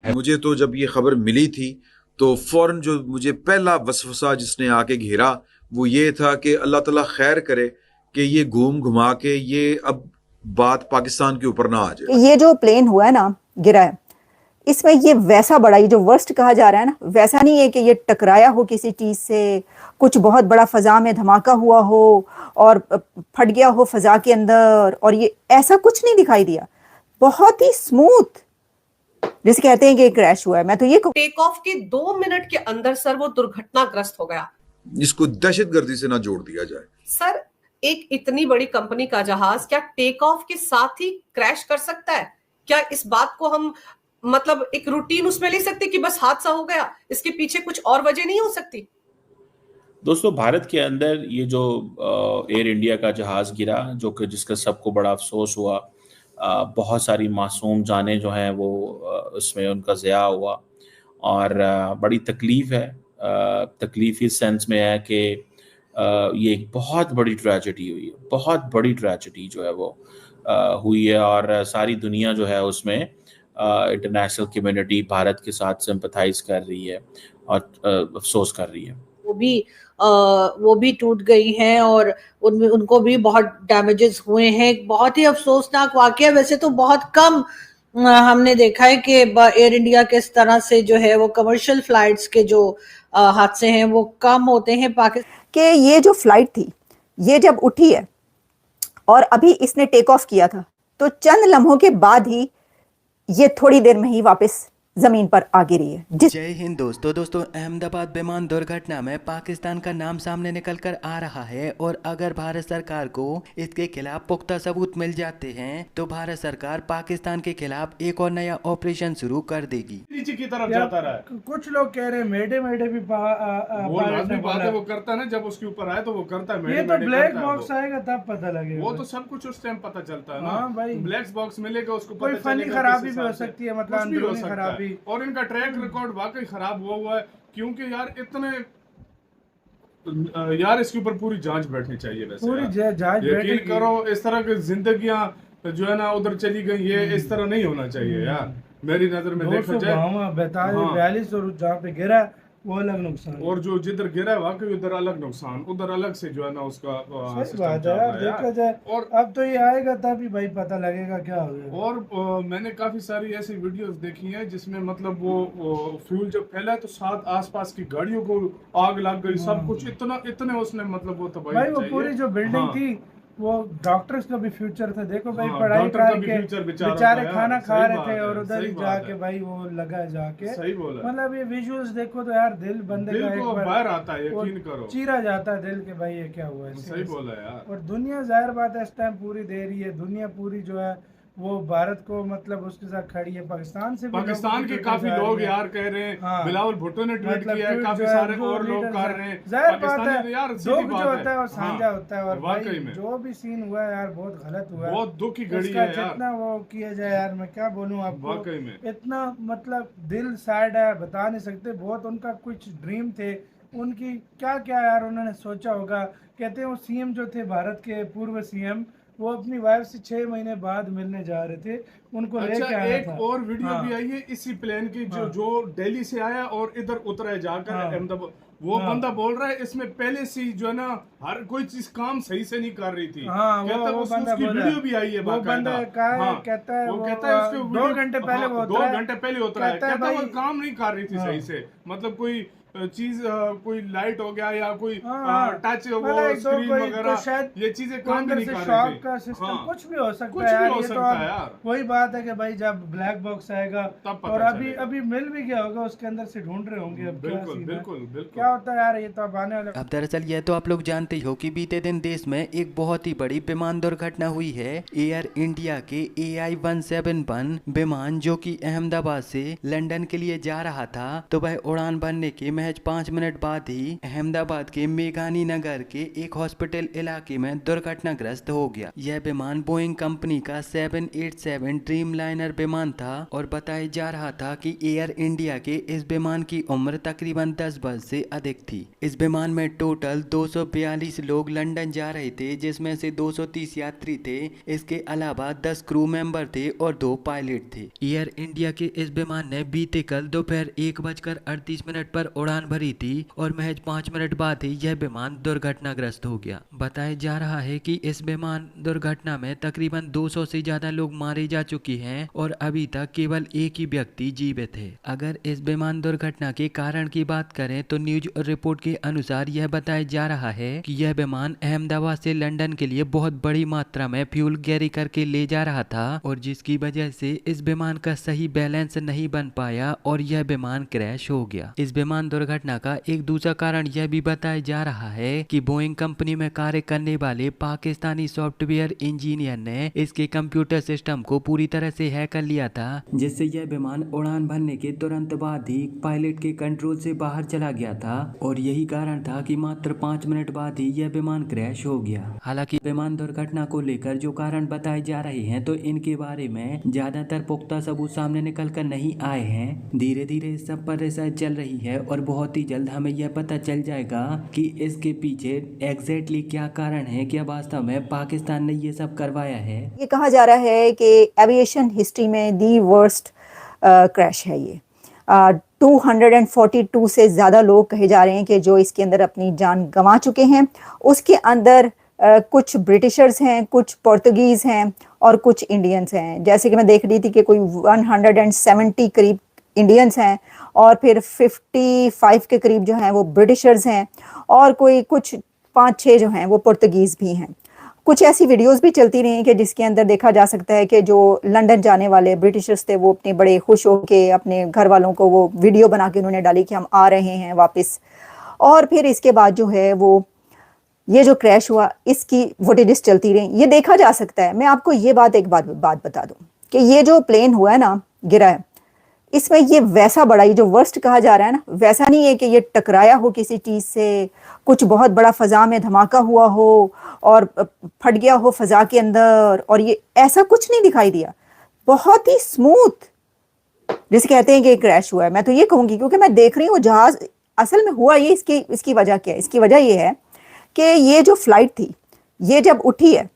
मुझे तो जब ये खबर मिली थी तो फौरन जो मुझे पहला वसवसा जिसने आके घेरा वो ये था कि अल्लाह ताला खैर करे कि ये घूम घुमा के ये अब बात पाकिस्तान के ऊपर ना आ जाए। ये जो प्लेन हुआ है ना, गिरा है, इसमें ये वैसा बड़ा, ये जो वर्स्ट कहा जा रहा है ना, वैसा नहीं है कि ये टकराया हो किसी चीज से, कुछ बहुत बड़ा फजा में धमाका हुआ हो और फट गया हो फजा के अंदर, और ये ऐसा कुछ नहीं दिखाई दिया। बहुत ही स्मूथ, जिसे कहते हैं कि क्रैश हुआ है। मैं तो ये टेक ऑफ के 2 मिनट के अंदर सर वो दुर्घटनाग्रस्त हो गया। इसको दहशतगर्दी से ना जोड़ दिया जाए। सर, एक इतनी बड़ी कंपनी का जहाज क्या टेक ऑफ के साथ ही क्रैश कर सकता है? क्या इस बात को हम मतलब एक रूटीन उसमें ले सकते कि बस हादसा हो गया, इसके पीछे कुछ और वजह नहीं हो सकती? दोस्तों, भारत के अंदर ये जो एयर इंडिया का जहाज गिरा, जो कि जिसका सबको बड़ा अफसोस हुआ, बहुत सारी मासूम जानें जो हैं वो उसमें उनका ज़िया हुआ और बड़ी तकलीफ़ है। तकलीफ़ इस सेंस में है कि ये एक बहुत बड़ी ट्रेजेडी हुई है, बहुत बड़ी ट्रेजेडी जो है वो हुई है और सारी दुनिया जो है उसमें इंटरनेशनल कम्युनिटी भारत के साथ सिंपथाइज कर रही है और अफसोस कर रही है। वो भी टूट गई हैं और उनमें उनको भी बहुत डैमेजेस हुए हैं। बहुत ही अफसोसनाक वाकया। वैसे तो बहुत कम हमने देखा है कि एयर इंडिया के इस तरह से जो है वो कमर्शियल फ्लाइट्स के जो हादसे हैं वो कम होते हैं पाकिस्तान कि ये जो फ्लाइट थी, ये जब उठी है और अभी इसने टेक ऑफ किया था, तो चंद लम्हों के बाद ही ये थोड़ी देर में ही वापस जमीन पर आ गिरी है। जय हिंद दोस्तों, अहमदाबाद विमान दुर्घटना में पाकिस्तान का नाम सामने निकल कर आ रहा है और अगर भारत सरकार को इसके खिलाफ पुख्ता सबूत मिल जाते हैं तो भारत सरकार पाकिस्तान के खिलाफ एक और नया ऑपरेशन शुरू कर देगी। नीचे की तरफ जाता रहा है। कुछ लोग कह रहे हैं मेडे मेडे भी वो लाजमी बात है, वो करता है ना, जब उसके ऊपर आए तो वो करता है। ये तो ब्लैक बॉक्स आएगा तब पता लगेगा। वो तो सब कुछ उस टाइम पता चलता है ना। हाँ भाई, ब्लैक बॉक्स मिलेगा उसको, कोई फनी खराबी भी हो सकती है, मतलब अंदरूनी खराबी। और इनका ट्रैक रिकॉर्ड वाकई खराब हुआ है, क्योंकि यार इतने यार इसके ऊपर पूरी जांच बैठनी चाहिए। वैसे पूरी जांच यकीन करो, इस तरह की जिंदगियां जो है ना उधर चली गई, ये इस तरह नहीं होना चाहिए यार। मेरी नजर में देखा जाए 42 और जहाँ पे गिरा वो अलग नुकसान, और जो जिधर गिरा है वाकई उधर अलग नुकसान, उधर अलग से जो है ना उसका सही बात है यार, देखा जाए। और अब तो ये आएगा तब ही भाई पता लगेगा क्या होगा। और मैंने काफी सारी ऐसी वीडियोस देखी हैं जिसमें मतलब वो फ्यूल जब फैला तो साथ आसपास की गाड़ियों को आग लग गई, सब कुछ इतने उसने मतलब वो तबाही भाई, वो पूरी जो बिल्डिंग थी वो डॉक्टर्स का भी फ्यूचर था। देखो भाई, पढ़ाई करके बेचारे खाना खा रहे थे और उधर ही जाके भाई वो लगा जाके। सही बोला। मतलब ये विजुअल्स देखो तो यार दिल बंदे का एक बार बाहर आता है, यकीन करो, चीरा जाता है दिल के भाई ये क्या हुआ है। सही बोला यार। और दुनिया जाहिर बात है इस टाइम पूरी दे रही है, दुनिया पूरी जो है वो भारत को मतलब उसके साथ खड़ी है। पाकिस्तान के काफी लोग यार कह रहे हैं, बिलावल भुट्टो ने ट्वीट किया है, काफी सारे और लोग कर रहे हैं। जाहिर बात है यार दुख जो होता है और साझा होता है, और वाकई में जो भी सीन हुआ है यार बहुत गलत हुआ है, बहुत दुख की घड़ी है यार। जितना वो किया जाए यार, मैं क्या बोलूं आपको, वाकई में इतना मतलब दिल सैड है, बता नहीं सकते। बहुत उनका कुछ ड्रीम थे, उनकी क्या क्या यार उन्होंने सोचा होगा। कहते हैं वो सीएम जो थे भारत के पूर्व सीएम, वो अपनी वाइफ से 6 महीने बाद मिलने जा रहे थे, उनको लेके आया एक था। और वीडियो भी आई है इसी प्लेन की, जो दिल्ली से आया और इधर उतरा है जाकर अहमदाबाद। वो बंदा बोल रहा है इसमें पहले से जो है ना हर कोई चीज काम सही से नहीं कर रही थी। कहता वो बंदा उसकी वीडियो भी आई है। वो बंदा कहता है उसके 2 घंटे पहले वो 2 घंटे पहले उतरा है। कहता वो काम नहीं कर रही थी सही से, मतलब कोई चीज कोई लाइट हो गया या कोई टच स्क्रीन वगैरह, ये चीजें काम नहीं कर रही थी। का सिस्टम कुछ भी हो सकता है यार, ये तो यार वही बात है कि भाई जब ब्लैक बॉक्स आएगा और अभी मिल भी गया होगा, उसके अंदर से ढूंढ रहे होंगे अब बिल्कुल क्या होता है यार, ये तो अब आने वाला। अब दरअसल ये तो आप लोग जानते हो कि बीते दिन देश में एक बहुत ही बड़ी विमान दुर्घटना हुई है। एयर इंडिया के AI-171 विमान जो कि अहमदाबाद से लंदन के लिए जा रहा था, तो वह उड़ान भरने के महज 5 मिनट बाद ही अहमदाबाद के मेघानी नगर के एक हॉस्पिटल इलाके में दुर्घटनाग्रस्त हो गया। यह विमान बोइंग कंपनी का 787 ड्रीमलाइनर विमान था और बताया जा रहा था कि एयर इंडिया के इस विमान की उम्र तकरीबन 10 वर्ष से अधिक थी। इस विमान में टोटल 242 लोग लंदन जा रहे थे, जिसमें से 230 यात्री थे। इसके अलावा 10 क्रू मेंबर थे और 2 पायलट थे। एयर इंडिया के इस विमान ने बीते कल दोपहर 1:38 पर उड़ान भरी थी और महज 5 मिनट बाद ही यह विमान दुर्घटनाग्रस्त हो गया। बताया जा रहा है कि इस विमान दुर्घटना में तकरीबन 200 से ज्यादा लोग मारे जा चुके हैं और अभी तक केवल एक ही व्यक्ति जीवित है। अगर इस विमान दुर्घटना के कारण की बात करें तो न्यूज रिपोर्ट के अनुसार यह बताया जा रहा है कि यह विमान अहमदाबाद से लंदन के लिए बहुत बड़ी मात्रा में फ्यूल कैरी करके ले जा रहा था और जिसकी वजह से इस विमान का सही बैलेंस नहीं बन पाया और यह विमान क्रैश हो गया। इस विमान दुर्घटना का एक दूसरा कारण यह भी बताया जा रहा है कि बोइंग कंपनी में कार्य करने वाले पाकिस्तानी सॉफ्टवेयर इंजीनियर ने इसके कंप्यूटर सिस्टम को पूरी तरह से हैक कर लिया था, जिससे यह विमान उड़ान भरने के तुरंत बाद ही पायलट के कंट्रोल से बाहर चला गया था और यही कारण था कि मात्र 5 मिनट बाद ही यह विमान क्रैश हो गया। हालांकि विमान दुर्घटना को लेकर जो कारण बताए जा रहे हैं तो इनके बारे में ज्यादातर पुख्ता सबूत सामने निकल कर नहीं आए हैं। धीरे धीरे इस सब पर रिसर्च चल रही है और बहुत ही जल्द हमें यह पता चल जाएगा कि इसके पीछे एग्जैक्टली क्या कारण है, क्या वास्तव में पाकिस्तान ने ये सब करवाया है। ये कहा जा रहा है कि एविएशन हिस्ट्री में दी वर्स्ट क्रैश है ये। 242 से ज़्यादा लोग कहे जा रहे हैं कि जो इसके अंदर अपनी जान गंवा चुके हैं। उसके अंदर कुछ ब्रिटिशर्स हैं, कुछ पुर्तगीज़ हैं और कुछ इंडियंस हैं। जैसे कि मैं देख रही थी कि कोई 170 करीब इंडियंस हैं और फिर 55 के करीब जो हैं वो ब्रिटिशर्स हैं और कोई कुछ 5-6 जो हैं वो पुर्तगीज़ भी हैं। कुछ ऐसी वीडियोस भी चलती रही कि जिसके अंदर देखा जा सकता है कि जो लंदन जाने वाले ब्रिटिशर्स थे वो अपने बड़े खुश होके अपने घर वालों को वो वीडियो बना के उन्होंने डाली कि हम आ रहे हैं वापस। और फिर इसके बाद जो है वो ये जो क्रैश हुआ इसकी फुटेजेस चलती रही। ये देखा जा सकता है। मैं आपको ये एक बात बता दूं कि ये जो प्लेन हुआ है ना, गिरा है, इसमें ये वैसा बड़ा, ये जो वर्स्ट कहा जा रहा है ना, वैसा नहीं है कि ये टकराया हो किसी चीज़ से, कुछ बहुत बड़ा फ़ज़ा में धमाका हुआ हो और फट गया हो फ़ज़ा के अंदर, और ये ऐसा कुछ नहीं दिखाई दिया। बहुत ही स्मूथ, जिसे कहते हैं कि क्रैश हुआ है। मैं तो ये कहूँगी क्योंकि मैं देख रही हूँ जहाज़ असल में हुआ ये, इसकी वजह क्या है? इसकी वजह ये है कि ये जो फ्लाइट थी ये जब उठी है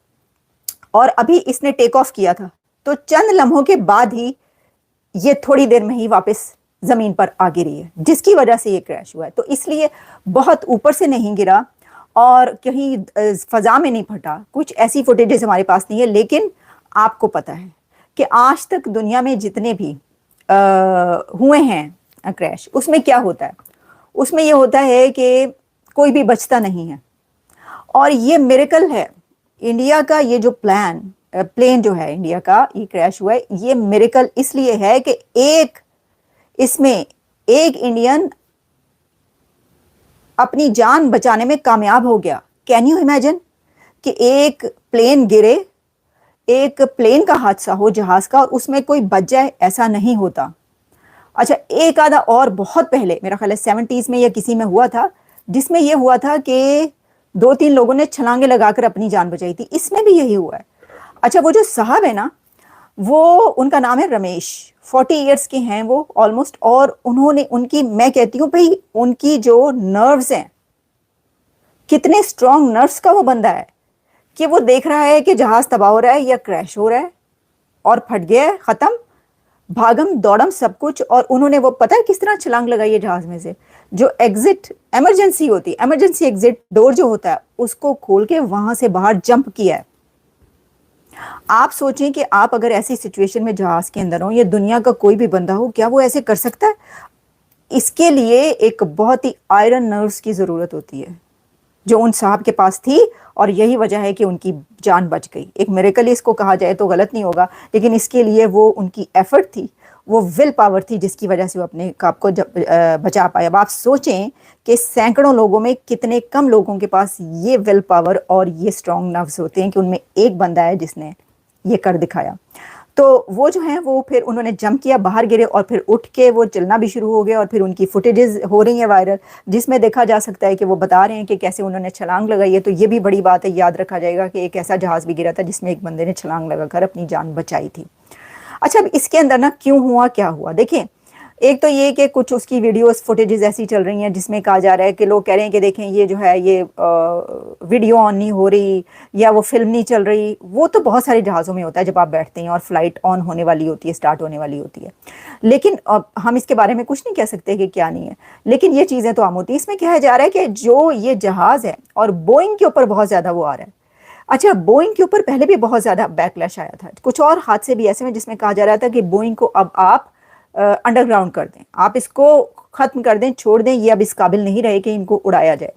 और अभी इसने टेक ऑफ किया था तो चंद लम्हों के बाद ही ये थोड़ी देर में ही वापस ज़मीन पर आ गिरी है, जिसकी वजह से ये क्रैश हुआ है। तो इसलिए बहुत ऊपर से नहीं गिरा और कहीं फ़ज़ा में नहीं फटा। कुछ ऐसी फुटेजेस हमारे पास नहीं है, लेकिन आपको पता है कि आज तक दुनिया में जितने भी हुए हैं क्रैश, उसमें क्या होता है? उसमें ये होता है कि कोई भी बचता नहीं है। और ये मिरेकल है इंडिया का। ये जो प्लेन जो है इंडिया का, ये क्रैश हुआ है, ये मिरेकल इसलिए है कि इसमें एक इंडियन अपनी जान बचाने में कामयाब हो गया। कैन यू इमेजिन कि एक प्लेन गिरे, एक प्लेन का हादसा हो जहाज का, और उसमें कोई बच जाए? ऐसा नहीं होता। अच्छा, एक आधा और बहुत पहले, मेरा ख्याल है 70s में या किसी में हुआ था, जिसमें यह हुआ था कि 2-3 लोगों ने छलांगे लगाकर अपनी जान बचाई थी। इसमें भी यही हुआ है। अच्छा, वो जो साहब है ना, वो, उनका नाम है रमेश, 40 इयर्स के हैं वो ऑलमोस्ट, और उन्होंने मैं कहती हूँ भाई, उनकी जो नर्व्स हैं, कितने स्ट्रॉन्ग नर्व्स का वो बंदा है कि वो देख रहा है कि जहाज तबाह हो रहा है या क्रैश हो रहा है और फट गया है, खत्म, भागम दौड़म सब कुछ। और उन्होंने वो पता है किस तरह छलांग लगाई है जहाज में से, जो एग्जिट इमरजेंसी होती है, इमरजेंसी एग्जिट डोर जो होता है, उसको खोल के वहां से बाहर जंप किया है। आप सोचें कि आप अगर ऐसी सिचुएशन में जहाज के अंदर हो, या दुनिया का कोई भी बंदा हो, क्या वो ऐसे कर सकता है? इसके लिए एक बहुत ही आयरन नर्व्स की जरूरत होती है, जो उन साहब के पास थी, और यही वजह है कि उनकी जान बच गई। एक मिरेकल इसको कहा जाए तो गलत नहीं होगा, लेकिन इसके लिए वो उनकी एफर्ट थी, वो विल पावर थी, जिसकी वजह से वो अपने आप को बचा पाए। अब आप सोचें कि सैकड़ों लोगों में कितने कम लोगों के पास ये विल पावर और ये स्ट्रॉन्ग नर्व्स होते हैं कि उनमें एक बंदा है जिसने ये कर दिखाया। तो वो जो है वो फिर उन्होंने जंप किया, बाहर गिरे और फिर उठ के वो चलना भी शुरू हो गया और फिर उनकी फुटेजेस हो रही हैं वायरल, जिसमें देखा जा सकता है कि वो बता रहे हैं कि कैसे उन्होंने छलांग लगाई है। तो ये भी बड़ी बात है, याद रखा जाएगा कि एक ऐसा जहाज़ भी गिरा था जिसमें एक बंदे ने छलांग लगाकर अपनी जान बचाई थी। अच्छा, अब इसके अंदर ना क्यों हुआ, क्या हुआ, देखिए एक तो ये कि कुछ उसकी वीडियोस फुटेजेस ऐसी चल रही हैं जिसमें कहा जा रहा है कि लोग कह रहे हैं कि देखें ये जो है ये वीडियो ऑन नहीं हो रही या वो फिल्म नहीं चल रही। वो तो बहुत सारे जहाज़ों में होता है जब आप बैठते हैं और फ्लाइट ऑन होने वाली होती है, स्टार्ट होने वाली होती है, लेकिन हम इसके बारे में कुछ नहीं कह सकते कि क्या नहीं है, लेकिन ये चीज़ें तो आम होती हैं। इसमें कहा जा रहा है कि जो ये जहाज़ है और बोइंग के ऊपर बहुत ज़्यादा वो आ रहा है। अच्छा, बोइंग के ऊपर पहले भी बहुत ज़्यादा बैकलैश आया था, कुछ और हादसे भी ऐसे में जिसमें कहा जा रहा था कि बोइंग को अब आप अंडरग्राउंड कर दें, आप इसको ख़त्म कर दें, छोड़ दें, ये अब इस काबिल नहीं रहे कि इनको उड़ाया जाए।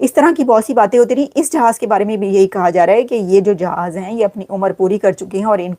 इस तरह की बहुत सी बातें होती रही। इस जहाज़ के बारे में भी यही कहा जा रहा है कि ये जो जहाज़ हैं ये अपनी उम्र पूरी कर चुके हैं और इनको